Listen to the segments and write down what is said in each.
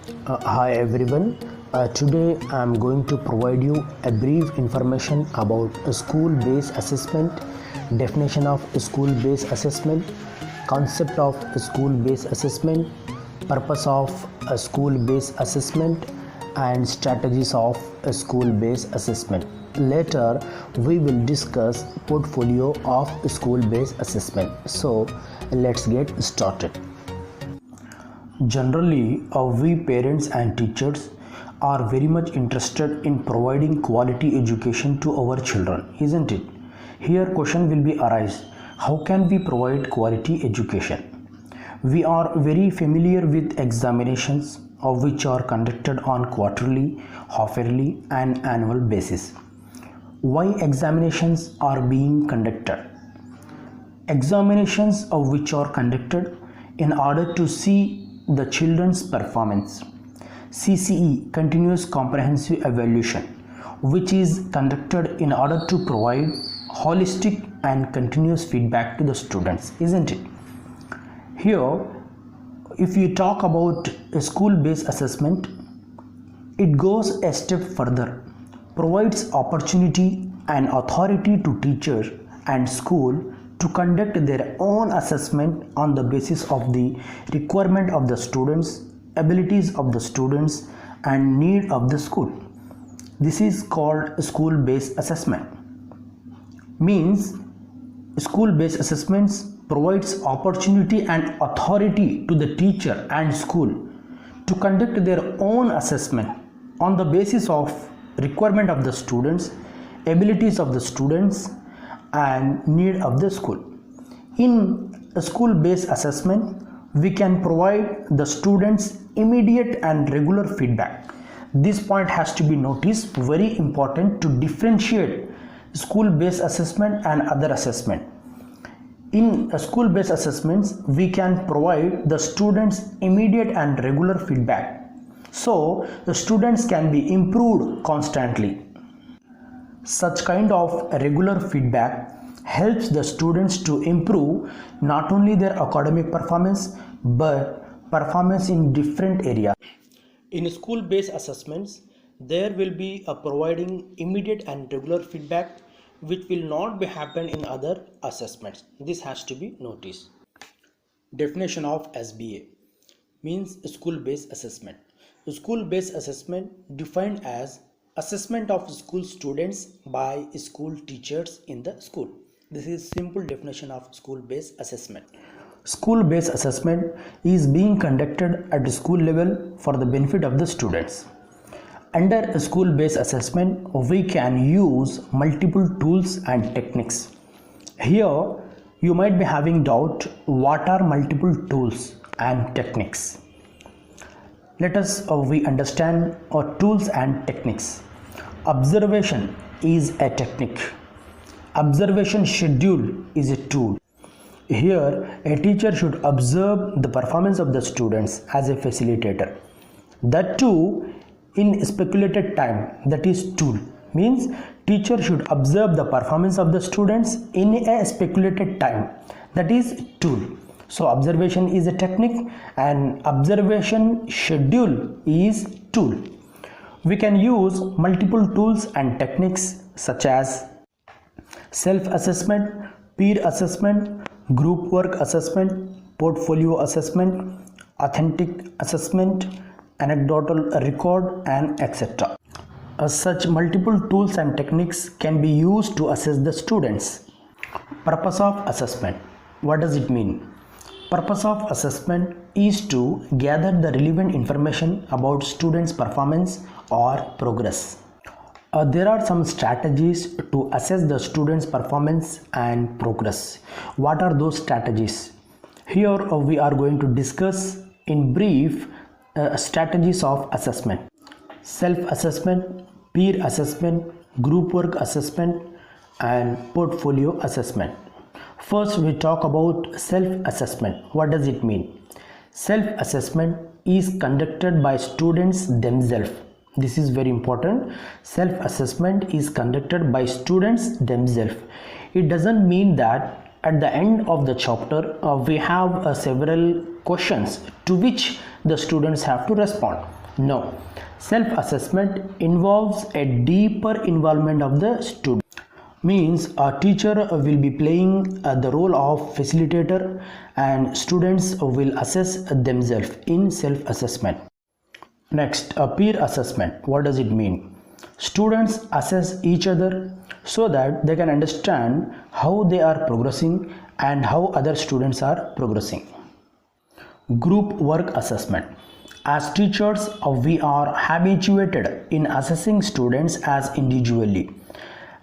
Hi everyone. Today I am going to provide you a brief information about a school-based assessment, definition of school-based assessment, concept of school-based assessment, purpose of a school-based assessment, and strategies of a school-based assessment. Later we will discuss portfolio of school-based assessment. So let's get started. Generally, we parents and teachers are very much interested in providing quality education to our children, isn't it? Here question will be arise, how can we provide quality education? We are very familiar with examinations of which are conducted on quarterly, half-yearly and annual basis. Why examinations are being conducted? Examinations of which are conducted in order to see the children's performance. CCE, continuous comprehensive evaluation, which is conducted in order to provide holistic and continuous feedback to the students, isn't it? Here, if you talk about a school-based assessment, it goes a step further, provides opportunity and authority to teachers and school to conduct their own assessment on the basis of the requirement of the students, abilities of the students and need of the school. This is called school-based assessment. Means school-based assessments provides opportunity and authority to the teacher and school to conduct their own assessment on the basis of requirement of the students, abilities of the students and need of the school. In a school-based assessment, we can provide the students immediate and regular feedback. This point has to be noticed, very important to differentiate school-based assessment and other assessment. In a school-based assessments, we can provide the students immediate and regular feedback, so the students can be improved constantly. Such kind of regular feedback helps the students to improve not only their academic performance but performance in different areas. In school-based assessments, there will be a providing immediate and regular feedback which will not be happen in other assessments. This has to be noticed. Definition of SBA means school-based assessment. School-based assessment defined as assessment of school students by school teachers in the school. This is simple definition of school-based assessment. School-based assessment is being conducted at the school level for the benefit of the students. Under a school-based assessment, we can use multiple tools and techniques. Here, you might be having doubt, what are multiple tools and techniques? Let us we understand our tools and techniques. Observation is a technique. Observation schedule is a tool. Here, a teacher should observe the performance of the students as a facilitator. That too in speculated time, that is tool. Means teacher should observe the performance of the students in a speculated time, that is tool. So observation is a technique and observation schedule is tool. We can use multiple tools and techniques such as self-assessment, peer assessment, group work assessment, portfolio assessment, authentic assessment, anecdotal record and etc. Such multiple tools and techniques can be used to assess the students. Purpose of assessment. What does it mean? Purpose of assessment is to gather the relevant information about students' performance or progress. There are some strategies to assess the students' performance and progress. What are those strategies? Here we are going to discuss in brief strategies of assessment. Self-assessment, peer assessment, group work assessment and portfolio assessment. First, we talk about self-assessment. What does it mean? Self-assessment is conducted by students themselves. This is very important. Self-assessment is conducted by students themselves. It doesn't mean that at the end of the chapter we have several questions to which the students have to respond. No. Self-assessment involves a deeper involvement of the student. Means a teacher will be playing the role of facilitator and students will assess themselves in self-assessment. Next, a peer assessment. What does it mean? Students assess each other so that they can understand how they are progressing and how other students are progressing. Group work assessment. As teachers, we are habituated in assessing students as individually.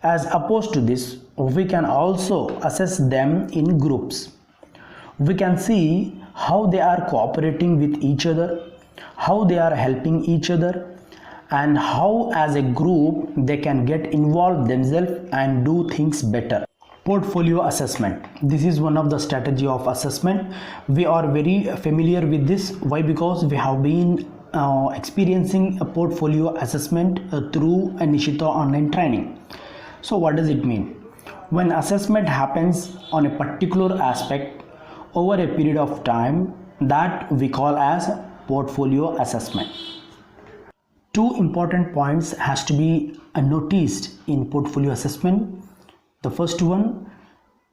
As opposed to this, we can also assess them in groups. We can see how they are cooperating with each other, how they are helping each other, and how as a group they can get involved themselves and do things better. Portfolio assessment. This is one of the strategy of assessment. We are very familiar with this. Why? Because we have been experiencing a portfolio assessment through a Nishtha online training. So what does it mean? When assessment happens on a particular aspect over a period of time, that we call as portfolio assessment. Two important points has to be noticed in portfolio assessment. The first one,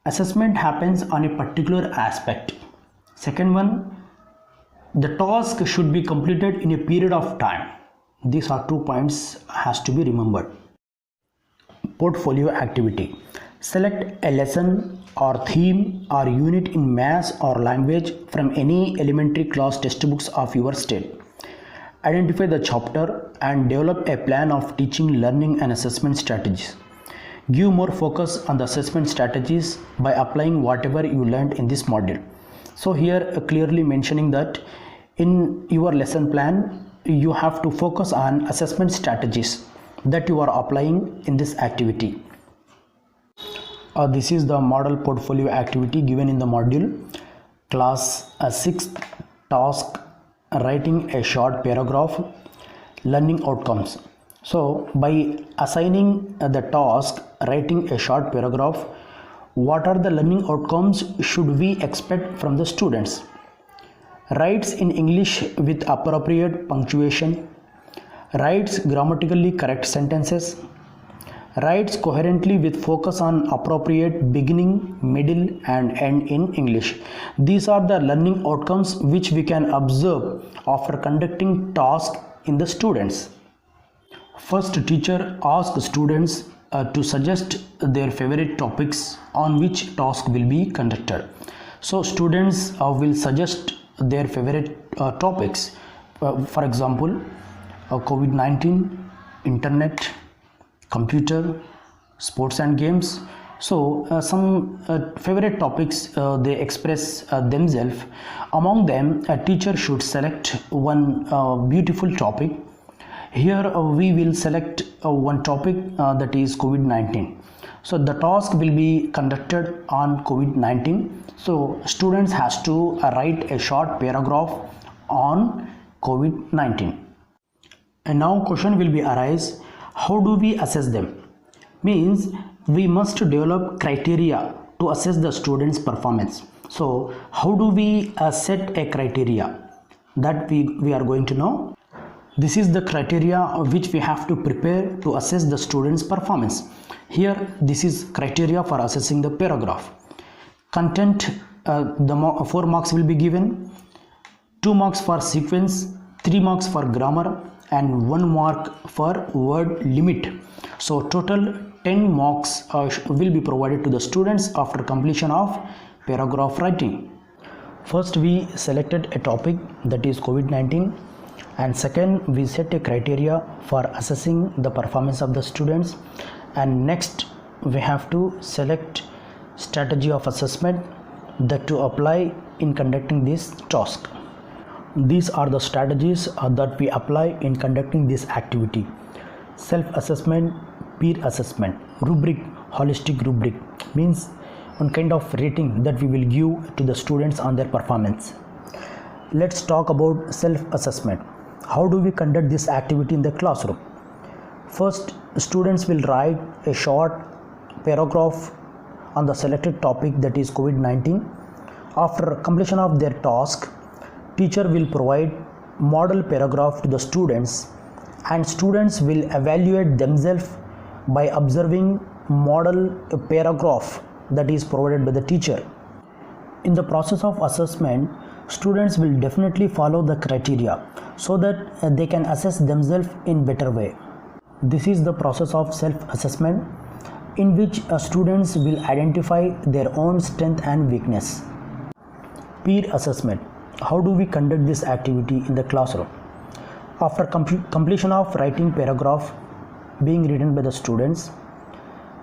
assessment happens on a particular aspect. Second one, the task should be completed in a period of time. These are 2 points has to be remembered. Portfolio activity. Select a lesson or theme or unit in maths or language from any elementary class textbooks of your state. Identify the chapter and develop a plan of teaching, learning and assessment strategies. Give more focus on the assessment strategies by applying whatever you learned in this module. So here clearly mentioning that in your lesson plan you have to focus on assessment strategies that you are applying in this activity. This is the model portfolio activity given in the module. Class 6th task, writing a short paragraph, learning outcomes. So by assigning the task writing a short paragraph, what are the learning outcomes should we expect from the students? Writes in English with appropriate punctuation, writes grammatically correct sentences, writes coherently with focus on appropriate beginning, middle and end in English. These are the learning outcomes which we can observe after conducting task in the students. First, teacher asks students to suggest their favorite topics on which task will be conducted. So students will suggest their favorite topics. For example, COVID-19, internet, computer, sports and games. So some favorite topics they express themselves. Among them, a teacher should select one beautiful topic. Here we will select one topic that is COVID-19. So the task will be conducted on COVID-19. So students has to write a short paragraph on COVID-19. And now question will be arise, how do we assess them? Means we must develop criteria to assess the students' performance. So how do we set a criteria? That we are going to know. This is the criteria which we have to prepare to assess the students' performance. Here this is criteria for assessing the paragraph. Content, 4 marks will be given, 2 marks for sequence, 3 marks for grammar and 1 mark for word limit. So total 10 marks will be provided to the students after completion of paragraph writing. First we selected a topic that is COVID-19, and second we set a criteria for assessing the performance of the students, and next we have to select strategy of assessment that to apply in conducting this task. These are the strategies that we apply in conducting this activity: self-assessment, peer assessment, rubric, holistic rubric, means one kind of rating that we will give to the students on their performance. Let's talk about self-assessment. How do we conduct this activity in the classroom? First, students will write a short paragraph on the selected topic that is COVID-19. After completion of their task, teacher will provide model paragraph to the students, and students will evaluate themselves by observing model paragraph that is provided by the teacher. In the process of assessment, students will definitely follow the criteria so that they can assess themselves in better way. This is the process of self-assessment, in which students will identify their own strength and weakness. Peer assessment. How do we conduct this activity in the classroom? After completion of writing paragraph being written by the students,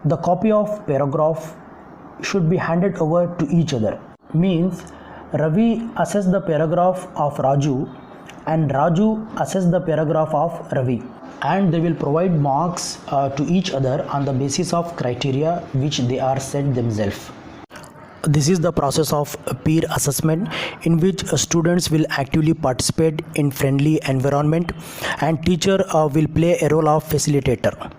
the copy of paragraph should be handed over to each other. Means Ravi assess the paragraph of Raju and Raju assess the paragraph of Ravi, and they will provide marks to each other on the basis of criteria which they are set themselves. This is the process of peer assessment, in which students will actively participate in friendly environment, and teacher will play a role of facilitator.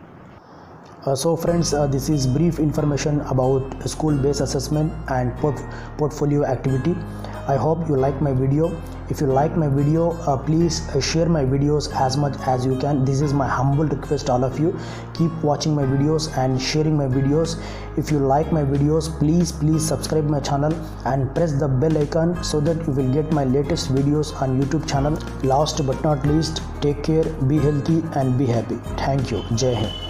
So friends, this is brief information about school-based assessment and portfolio activity. I hope you like my video. If you like my video, please share my videos as much as you can. This is my humble request, all of you. Keep watching my videos and sharing my videos. If you like my videos, please subscribe my channel and press the bell icon so that you will get my latest videos on YouTube channel. Last but not least, take care, be healthy and be happy. Thank you. Jai Hind.